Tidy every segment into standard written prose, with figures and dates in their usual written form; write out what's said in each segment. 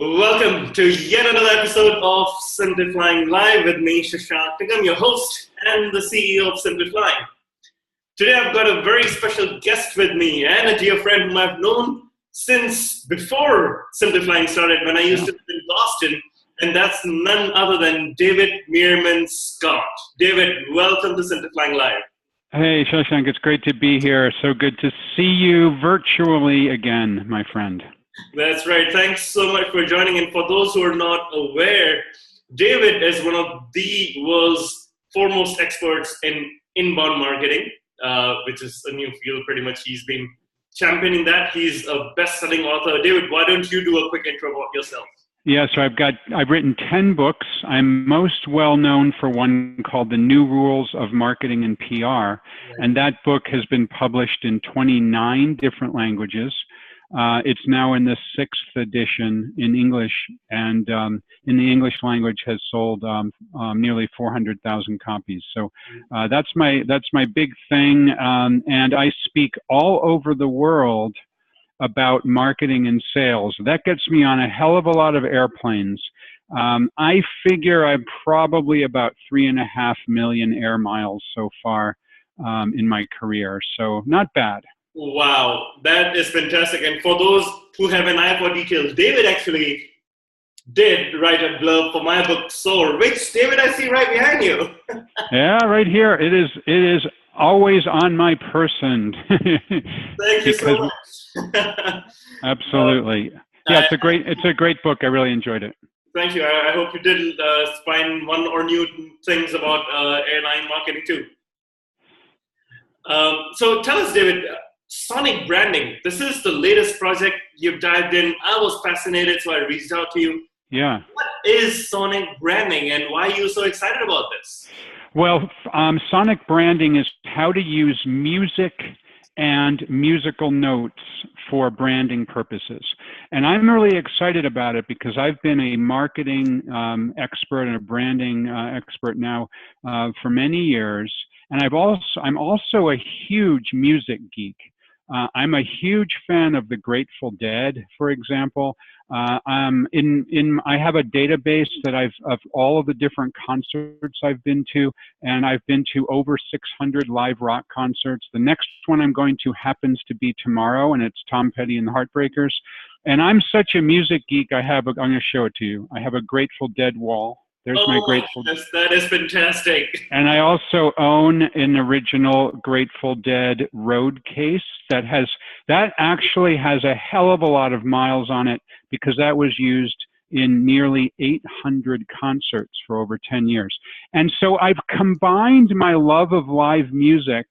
Welcome to yet another episode of SimpliFlying Live with me, Shashank Nigam, your host and the CEO of SimpliFlying. Today I've got a very special guest with me and a dear friend whom I've known since before SimpliFlying started when I used to live in Boston, and that's none other than David Meerman Scott. David, welcome to SimpliFlying Live. Hey, Shashank, it's great to be here. So good to see you virtually again, my friend. That's right. Thanks so much for joining. And for those who are not aware, David is one of the world's foremost experts in inbound marketing, which is a new field pretty much. He's been championing that. He's a best-selling author. David, why don't you do a quick intro about yourself? Yeah, so I've written 10 books. I'm most well known for one called The New Rules of Marketing and PR. Right. And that book has been published in 29 different languages. It's now in the 6th edition in English, and in the English language has sold nearly 400,000 copies. So that's my big thing, and I speak all over the world about marketing and sales. That gets me on a hell of a lot of airplanes. I figure I'm probably about 3.5 million air miles so far in my career, so not bad. Wow, that is fantastic. And for those who have an eye for details, David actually did write a blurb for my book, Soar, which, David, I see right behind you. Yeah, right here. It is always on my person. Thank you so much. Absolutely. Yeah, it's a great book. I really enjoyed it. Thank you. I hope you did find one or new things about airline marketing too. So tell us, David, sonic branding. This is the latest project you've dived in. I was fascinated, so I reached out to you. Yeah. What is sonic branding, and why are you so excited about this? Well, sonic branding is how to use music and musical notes for branding purposes. And I'm really excited about it because I've been a marketing expert and a branding expert now for many years. And I'm also a huge music geek. I'm a huge fan of the Grateful Dead, for example. I have a database that of all of the different concerts I've been to, and I've been to over 600 live rock concerts. The next one I'm going to happens to be tomorrow, and it's Tom Petty and the Heartbreakers. And I'm such a music geek. I'm going to show it to you. I have a Grateful Dead wall. There's my Grateful Dead. That is fantastic. And I also own an original Grateful Dead road case that actually has a hell of a lot of miles on it because that was used in nearly 800 concerts for over 10 years. And so I've combined my love of live music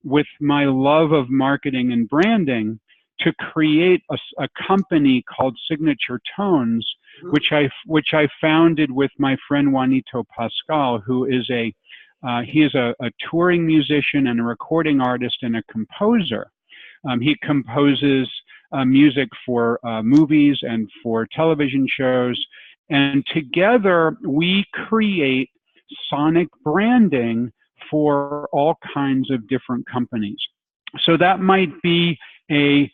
with my love of marketing and branding to create a company called Signature Tones, which I founded with my friend Juanito Pascal, who is a touring musician and a recording artist and a composer. He composes music for movies and for television shows, and together we create sonic branding for all kinds of different companies. So that might be a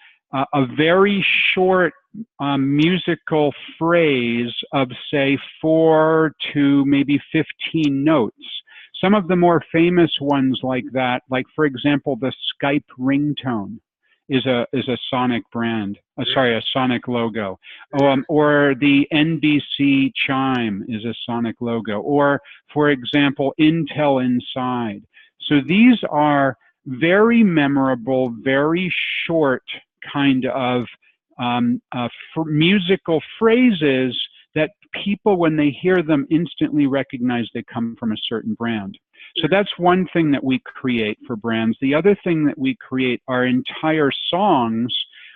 very short musical phrase of, say, 4 to maybe 15 notes. Some of the more famous ones like that, like, for example, the Skype ringtone is a sonic brand, a sonic logo. Or the NBC chime is a sonic logo. Or, for example, Intel Inside. So these are very memorable, very short kind of musical phrases that people, when they hear them, instantly recognize they come from a certain brand. So that's one thing that we create for brands. The other thing that we create are entire songs,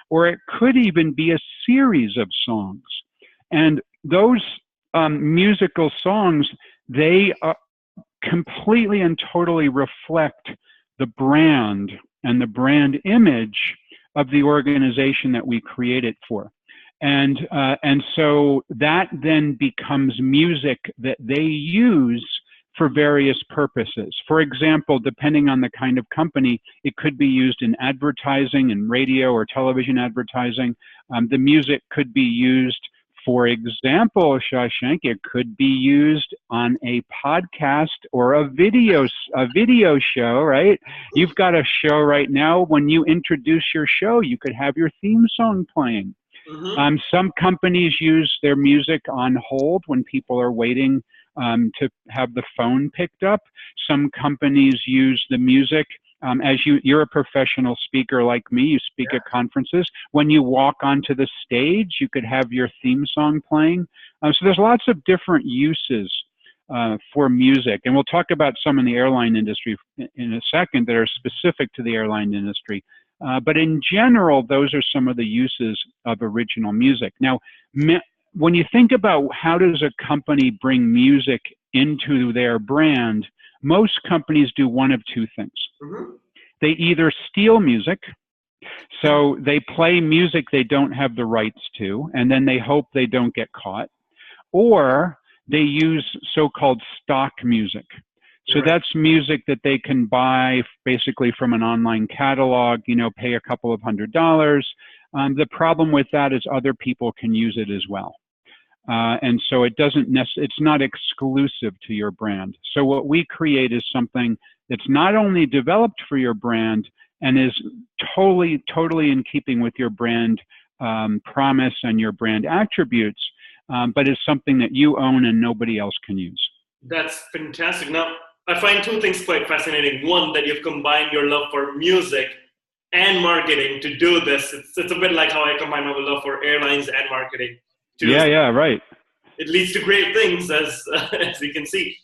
or it could even be a series of songs. And those musical songs, they completely and totally reflect the brand and the brand image of the organization that we create it for. And so that then becomes music that they use for various purposes. For example, depending on the kind of company, it could be used in advertising and radio or television advertising. The music could be used For example, Shashank, it could be used on a podcast or a video show, right? You've got a show right now. When you introduce your show, you could have your theme song playing. Mm-hmm. Some companies use their music on hold when people are waiting to have the phone picked up. Some companies use the music as you're a professional speaker like me, you speak at conferences. When you walk onto the stage, you could have your theme song playing. So there's lots of different uses for music. And we'll talk about some in the airline industry in a second that are specific to the airline industry. But in general, those are some of the uses of original music. Now, when you think about how does a company bring music into their brand, most companies do one of two things. Mm-hmm. They either steal music, so they play music they don't have the rights to, and then they hope they don't get caught, or they use so-called stock music. So that's music that they can buy basically from an online catalog, pay a couple of $100s. The problem with that is other people can use it as well. And so it's not exclusive to your brand. So what we create is something that's not only developed for your brand and is totally in keeping with your brand promise and your brand attributes, but is something that you own and nobody else can use. That's fantastic. Now, I find two things quite fascinating. One, that you've combined your love for music and marketing to do this. It's a bit like how I combine my love for airlines and marketing. Yeah, right. It leads to great things, as we can see.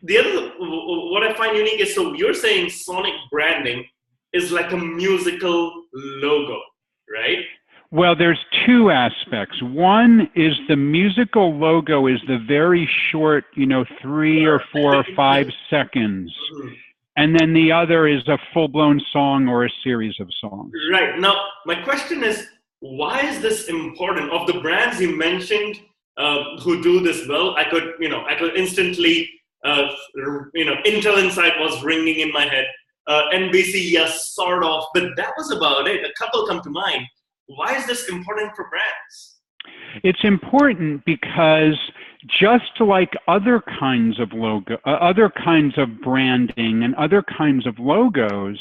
The other, what I find unique is, so you're saying sonic branding is like a musical logo, right? Well, there's two aspects. One is the musical logo is the very short, 3 or 4 or 5 seconds. Mm-hmm. And then the other is a full-blown song or a series of songs. Right. Now, my question is, why is this important? Of the brands you mentioned who do this well, I could instantly, Intel Insight was ringing in my head. NBC, yes, sort of, but that was about it. A couple come to mind. Why is this important for brands? It's important because just like other kinds of other kinds of branding and other kinds of logos,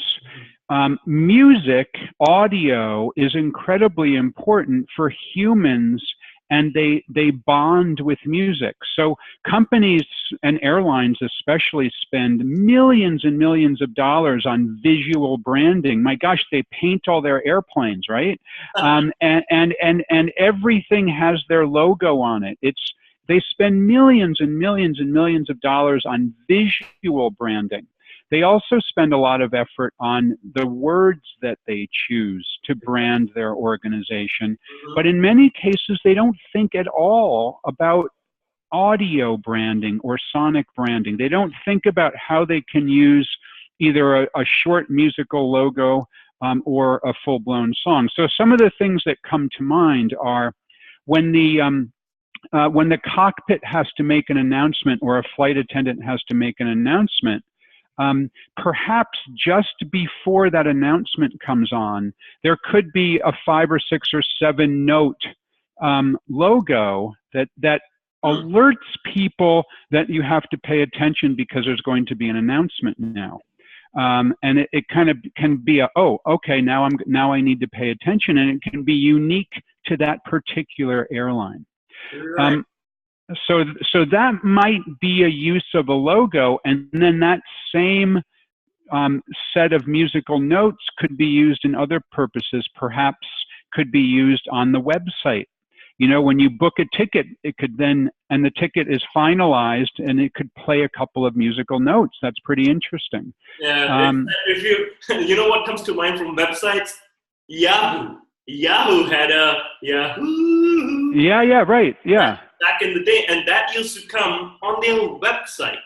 music, audio is incredibly important for humans, and they bond with music. So companies and airlines especially spend millions and millions of dollars on visual branding. My gosh, they paint all their airplanes, right? And everything has their logo on it. They spend millions and millions and millions of dollars on visual branding. They also spend a lot of effort on the words that they choose to brand their organization. But in many cases, they don't think at all about audio branding or sonic branding. They don't think about how they can use either a short musical logo or a full-blown song. So some of the things that come to mind are when the cockpit has to make an announcement or a flight attendant has to make an announcement, perhaps just before that announcement comes on, there could be a 5 or 6 or 7 note logo that alerts people that you have to pay attention because there's going to be an announcement now. And it kind of can be okay, now I need to pay attention, and it can be unique to that particular airline. Right. So that might be a use of a logo, and then that same set of musical notes could be used in other purposes, perhaps could be used on the website. When you book a ticket, it could then, and the ticket is finalized, and it could play a couple of musical notes. That's pretty interesting. Yeah, if you know what comes to mind from websites? Yahoo. Yahoo had a Yahoo. Yeah, right, yeah. Back in the day, and that used to come on their website,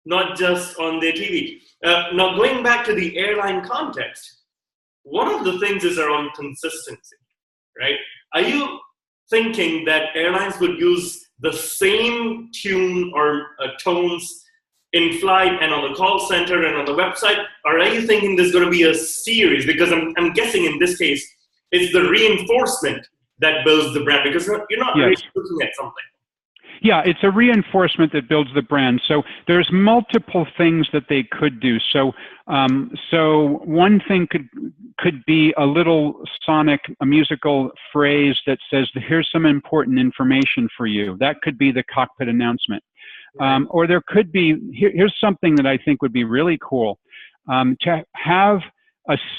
not just on their TV. Now, going back to the airline context, one of the things is around consistency, right? Are you thinking that airlines would use the same tune or tones in flight and on the call center and on the website? Or are you thinking there's going to be a series? Because I'm guessing in this case, it's the reinforcement that builds the brand, because you're not Yes. really looking at something. Yeah, it's a reinforcement that builds the brand. So there's multiple things that they could do. So, so one thing could be a little a musical phrase that says, "Here's some important information for you." That could be the cockpit announcement. Or there could be, here's something that I think would be really cool, to have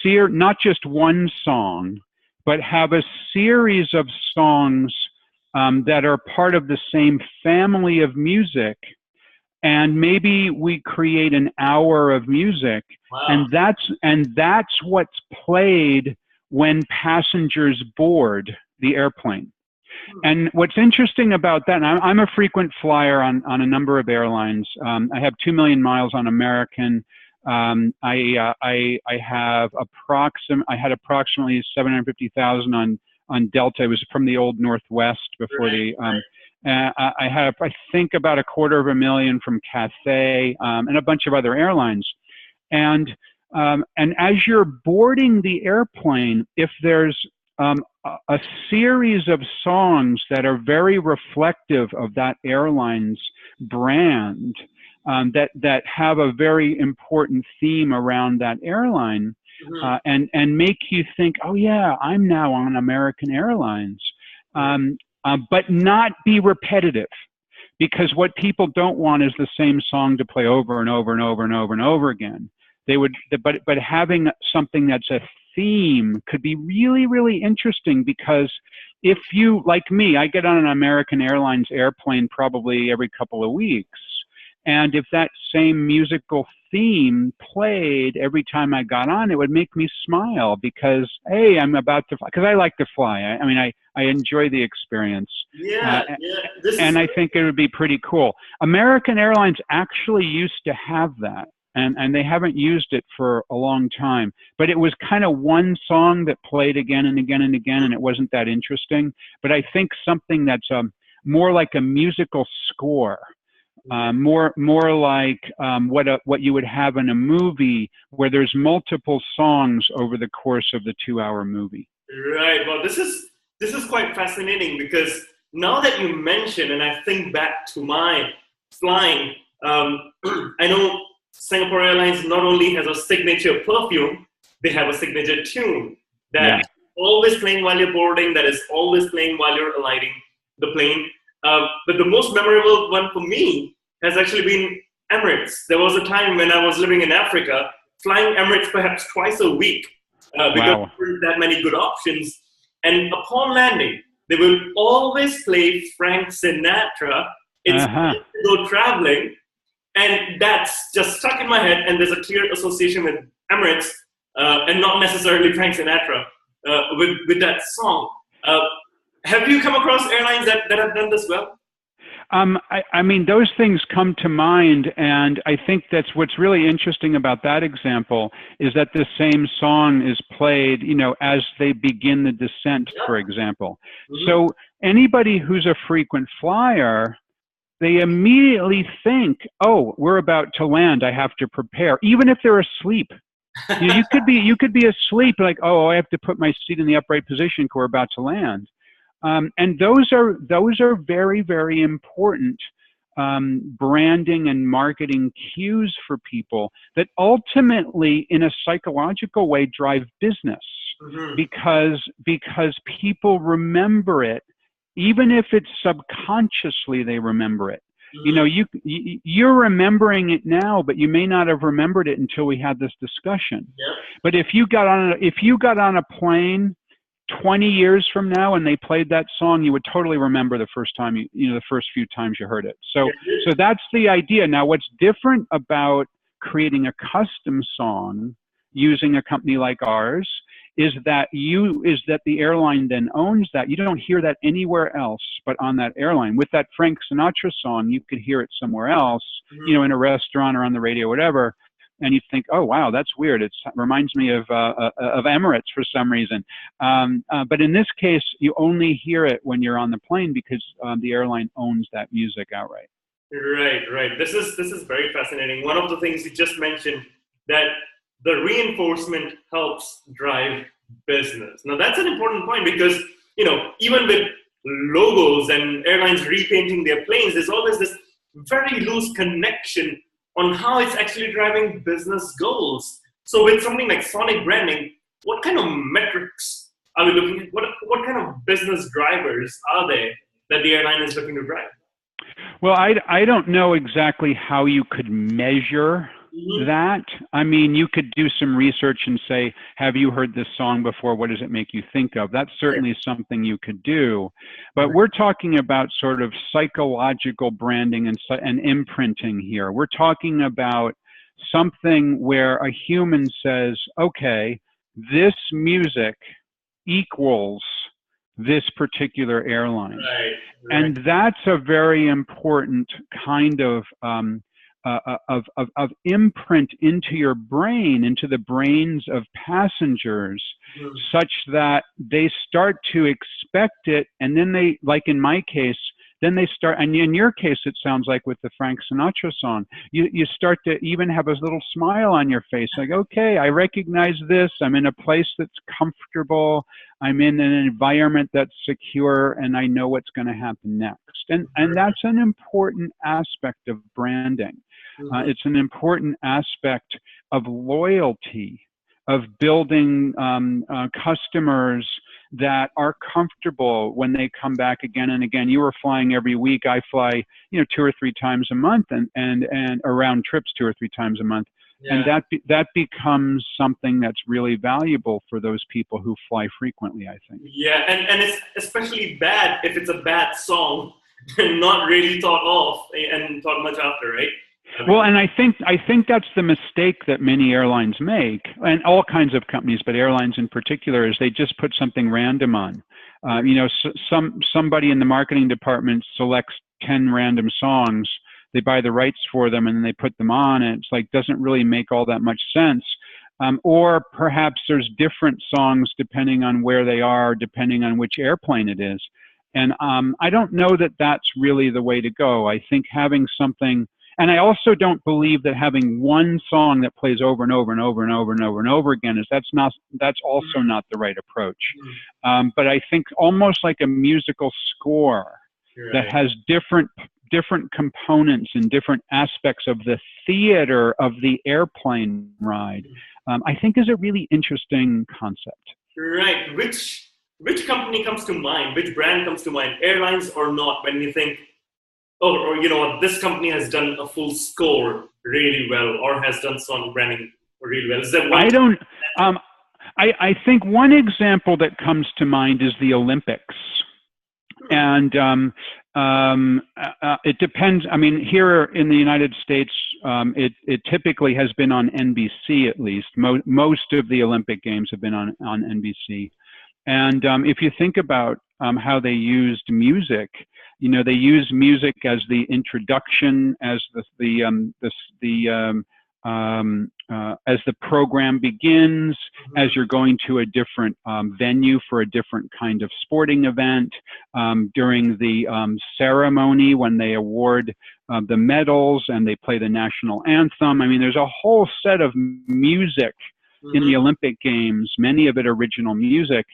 not just one song, but have a series of songs that are part of the same family of music, and maybe we create an hour of music. Wow. and that's what's played when passengers board the airplane. And what's interesting about that, and I'm a frequent flyer on a number of airlines. I have 2 million miles on American. I had approximately 750,000 on Delta. It was from the old Northwest before I have, I think, about 250,000 from Cathay, and a bunch of other airlines. And as you're boarding the airplane, if there's a series of songs that are very reflective of that airline's brand, that have a very important theme around that airline, and make you think, oh yeah, I'm now on American Airlines, but not be repetitive, because what people don't want is the same song to play over and over and over and over and over again. But having something that's a theme could be really, really interesting, because if you, like me, I get on an American Airlines airplane probably every couple of weeks. And if that same musical theme played every time I got on, it would make me smile, because, hey, I'm about to fly, because I like to fly. I enjoy the experience. And I think it would be pretty cool. American Airlines actually used to have that, and they haven't used it for a long time. But it was kind of one song that played again and again and again, and it wasn't that interesting. But I think something that's more like a musical score, more like what you would have in a movie, where there's multiple songs over the course of the 2-hour movie. Right. Well, this is quite fascinating, because now that you mention, and I think back to my flying, I know Singapore Airlines not only has a signature perfume, they have a signature tune that is always playing while you're boarding, that is always playing while you're alighting the plane. But the most memorable one for me has actually been Emirates. There was a time when I was living in Africa, flying Emirates perhaps twice a week, because there weren't that many good options. And upon landing, they will always play Frank Sinatra. It's to go traveling. And that's just stuck in my head. And there's a clear association with Emirates, and not necessarily Frank Sinatra, with that song. Have you come across airlines that have done this well? I mean, those things come to mind, and I think that's what's really interesting about that example, is that the same song is played, as they begin the descent, for example. So anybody who's a frequent flyer, they immediately think, oh, we're about to land, I have to prepare, even if they're asleep. You could be asleep, like, oh, I have to put my seat in the upright position because we're about to land. And those are very, very important branding and marketing cues for people that ultimately, in a psychological way, drive business, because people remember it, even if it's subconsciously they remember it. You're remembering it now, but you may not have remembered it until we had this discussion. But if you got on a plane 20 years from now and they played that song, you would totally remember the first time the first few times you heard it. So that's the idea. Now, what's different about creating a custom song using a company like ours is that the airline then owns that. You don't hear that anywhere else but on that airline. With that Frank Sinatra song, you could hear it somewhere else, in a restaurant or on the radio, whatever. And you think, oh, wow, that's weird. It reminds me of Emirates for some reason. But in this case, you only hear it when you're on the plane, because the airline owns that music outright. Right. This is very fascinating. One of the things you just mentioned, that the reinforcement helps drive business. Now, that's an important point, because even with logos and airlines repainting their planes, there's always this very loose connection on how it's actually driving business goals. So with something like sonic branding, what kind of metrics are we looking at? What kind of business drivers are there that the airline is looking to drive? Well, I don't know exactly how you could measure that. I mean, you could do some research and say, have you heard this song before? What does it make you think of? That's certainly something you could do. But we're talking about sort of psychological branding and imprinting here. We're talking about something where a human says, okay, this music equals this particular airline. Right. And that's a very important kind of imprint into your brain, into the brains of passengers, such that they start to expect it. And then they, like in my case, then they start, and in your case, it sounds like with the Frank Sinatra song, you start to even have a little smile on your face, like, okay, I recognize this. I'm in a place that's comfortable. I'm in an environment that's secure, and I know what's going to happen next. And that's an important aspect of branding. It's an important aspect of loyalty, of building customers that are comfortable when they come back again and again. You were flying every week. I fly, 2 or 3 times a month, and around trips 2 or 3 times a month. Yeah. And that becomes something that's really valuable for those people who fly frequently, I think. Yeah, and it's especially bad if it's a bad song and not really thought of and thought much after, right? Well, and I think that's the mistake that many airlines make, and all kinds of companies, but airlines in particular, is they just put something random on. Somebody in the marketing department selects 10 random songs. They buy the rights for them and then they put them on, and it's like doesn't really make all that much sense. Or perhaps there's different songs depending on where they are, depending on which airplane it is. And I don't know that that's really the way to go. I think having something. And I also don't believe that having one song that plays over and over and over and over and over and over again that's also not the right approach. But I think almost like a musical score that has different components and different aspects of the theater of the airplane ride, I think is a really interesting concept. Right. Which company comes to mind? Which brand comes to mind? Airlines or not? When you think, this company has done a full score really well, or has done song branding really well. Is there one? I think one example that comes to mind is the Olympics. And it depends. I mean, here in the United States, it typically has been on NBC at least. Most of the Olympic Games have been on NBC. And if you think about how they used music, they use music as the introduction, as as the program begins, as you're going to a different venue for a different kind of sporting event, during the ceremony when they award the medals and they play the national anthem. I mean, there's a whole set of music in the Olympic Games, many of it original music,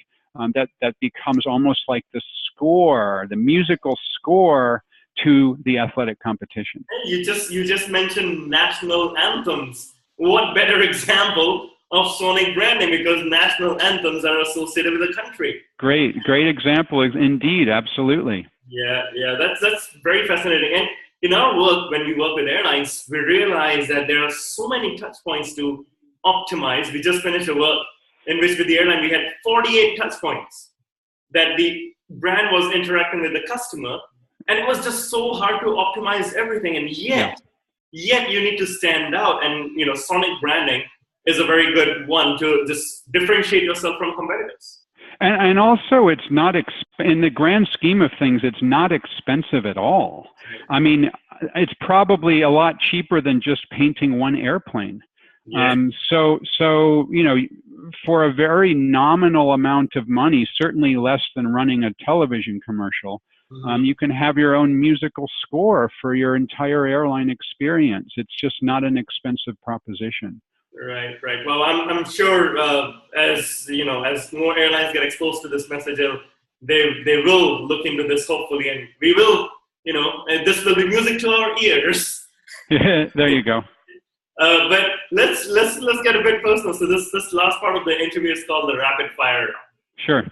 that becomes almost like the score, the musical score to the athletic competition. You just mentioned national anthems. What better example of sonic branding, because national anthems are associated with the country. Great example, indeed, absolutely. Yeah, that's very fascinating. And in our work, when we work with airlines, we realize that there are so many touch points to optimize. We just finished a work in which with the airline we had 48 touch points that the brand was interacting with the customer, and it was just so hard to optimize everything. And yet you need to stand out, and sonic branding is a very good one to just differentiate yourself from competitors. And also, it's not in the grand scheme of things, it's not expensive at all. I mean, it's probably a lot cheaper than just painting one airplane. Yeah. So for a very nominal amount of money, certainly less than running a television commercial, you can have your own musical score for your entire airline experience. It's just not an expensive proposition. Right. Well, I'm sure as more airlines get exposed to this message, they will look into this hopefully, and we will, this will be music to our ears. There you go. But let's get a bit personal. So this last part of the interview is called the rapid fire round. Sure.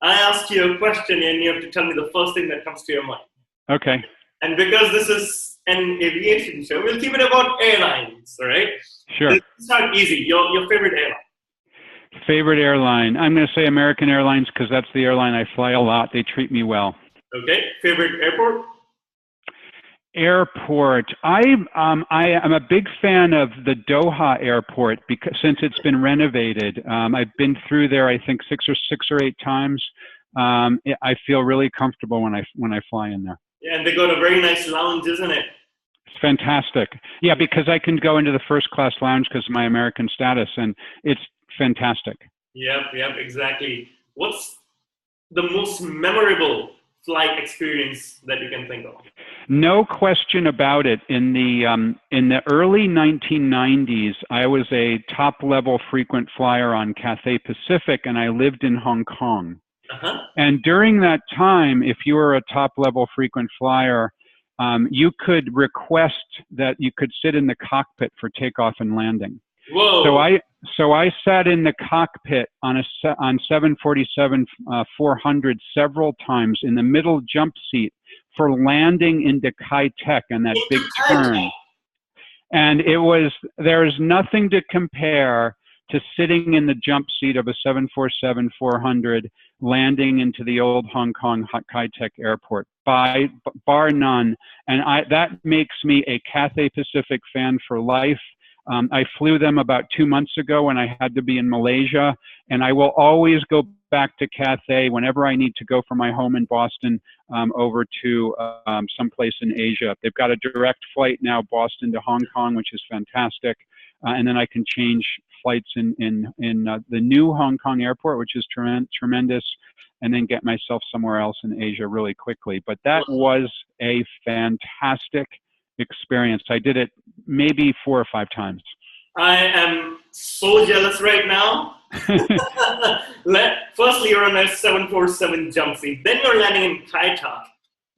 I ask you a question, and you have to tell me the first thing that comes to your mind. Okay. And because this is an aviation show, we'll keep it about airlines, all right? Sure. Let's start easy. Your favorite airline? Favorite airline? I'm going to say American Airlines because that's the airline I fly a lot. They treat me well. Okay. Favorite airport? Airport. I am a big fan of the Doha airport because since it's been renovated. I've been through there I think six or eight times. I feel really comfortable when I fly in there. Yeah, and they got a very nice lounge, isn't it? It's fantastic. Yeah, because I can go into the first class lounge because of my American status, and it's fantastic. Yep, exactly. What's the most memorable flight experience that you can think of? No question about it. In the early 1990s, I was a top-level frequent flyer on Cathay Pacific, and I lived in Hong Kong. Uh-huh. And during that time, if you were a top-level frequent flyer, you could request that you could sit in the cockpit for takeoff and landing. Whoa! So I sat in the cockpit on 747-400 several times in the middle jump seat for landing into Kai Tak and that big turn. And there's nothing to compare to sitting in the jump seat of a 747-400 landing into the old Hong Kong Kai Tak airport, bar none. And that makes me a Cathay Pacific fan for life. I flew them about 2 months ago when I had to be in Malaysia, and I will always go back to Cathay whenever I need to go from my home in Boston over to someplace in Asia. They've got a direct flight now, Boston to Hong Kong, which is fantastic. And then I can change flights in the new Hong Kong airport, which is tremendous, and then get myself somewhere else in Asia really quickly. But that was a fantastic experience. I did it maybe 4 or 5 times. I am so jealous right now. Firstly, you're on a 747 jump seat. Then you're landing in Kai Tak.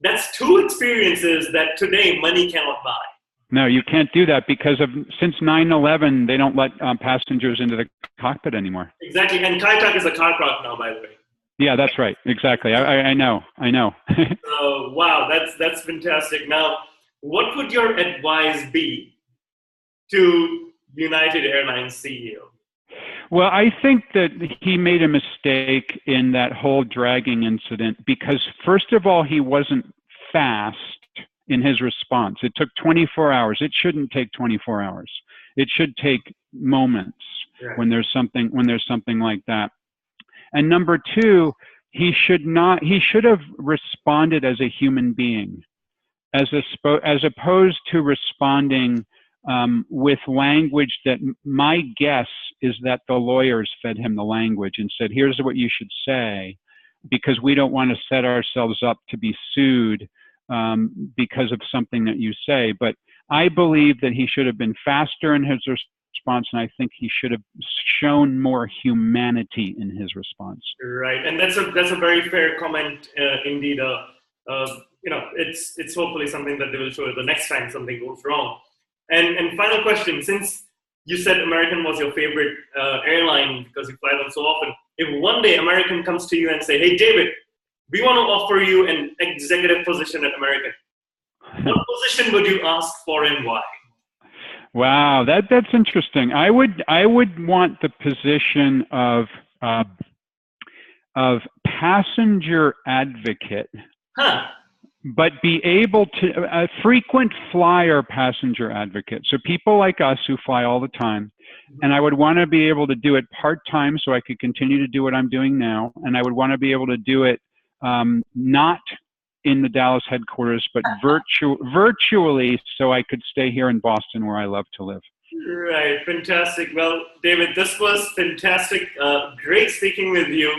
That's 2 experiences that today money cannot buy. No, you can't do that because since 9/11, they don't let passengers into the cockpit anymore. Exactly, and Kai Tak is a car park now, by the way. Yeah, that's right. Exactly. I know. Wow, that's fantastic. Now, what would your advice be to United Airlines CEO? Well, I think that he made a mistake in that whole dragging incident because, first of all, he wasn't fast in his response. It took 24 hours. It shouldn't take 24 hours. It should take moments when there's something like that. And number 2, he should have responded as a human being, as opposed to responding with language that my guess is that the lawyers fed him the language and said, here's what you should say, because we don't want to set ourselves up to be sued because of something that you say. But I believe that he should have been faster in his response, and I think he should have shown more humanity in his response. Right, and that's a very fair comment indeed. It's hopefully something that they will show the next time something goes wrong. And final question, since you said American was your favorite airline because you fly them so often, if one day American comes to you and say, hey, David, we want to offer you an executive position at American, what position would you ask for and why? Wow, that's interesting. I would want the position of passenger advocate. Huh. But be able to, a frequent flyer passenger advocate. So people like us who fly all the time, and I would want to be able to do it part-time so I could continue to do what I'm doing now. And I would want to be able to do it not in the Dallas headquarters, but virtually so I could stay here in Boston where I love to live. Right, fantastic. Well, David, this was fantastic. Great speaking with you.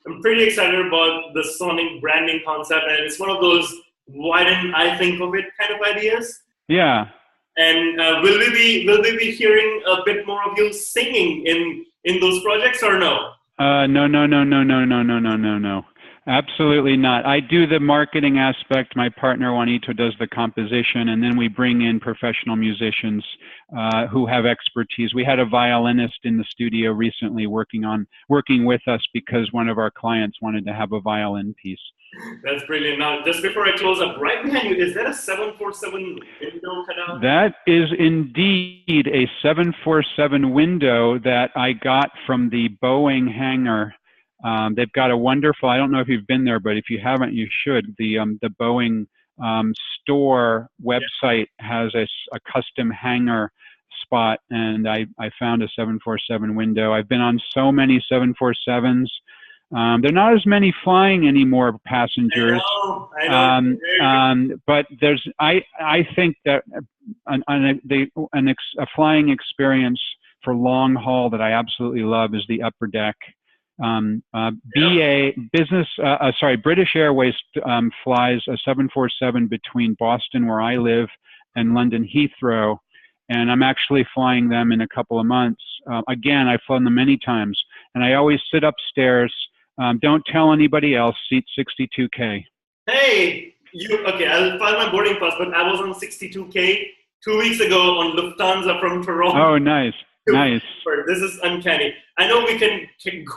I'm pretty excited about the Sonic branding concept, and it's one of those why didn't I think of it kind of ideas. Yeah. And will we be hearing a bit more of you singing in those projects or no? No. Absolutely not. I do the marketing aspect. My partner Juanito does the composition, and then we bring in professional musicians who have expertise. We had a violinist in the studio recently working with us because one of our clients wanted to have a violin piece. That's brilliant. Now, just before I close up, right behind you, is that a 747 window cutout? That is indeed a 747 window that I got from the Boeing hangar. They've got a wonderful, I don't know if you've been there, but if you haven't, you should. The Boeing store website has a custom hangar spot, and I found a 747 window. I've been on so many 747s. There are not as many flying anymore, passengers. I know. But I think that a flying experience for long haul that I absolutely love is the upper deck. British Airways flies a 747 between Boston, where I live, and London Heathrow, and I'm actually flying them in a couple of months. Again, I've flown them many times, and I always sit upstairs. Don't tell anybody else. Seat 62K. Hey, okay? I'll file my boarding pass, but I was on 62K 2 weeks ago on Lufthansa from Toronto. Oh, nice. Nice. This is uncanny. I know we can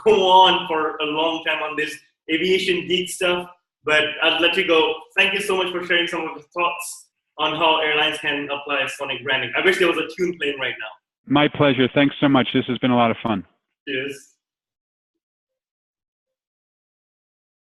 go on for a long time on this aviation geek stuff, but I'll let you go. Thank you so much for sharing some of the thoughts on how airlines can apply sonic branding. I wish there was a tune playing right now. My pleasure. Thanks so much. This has been a lot of fun. Cheers.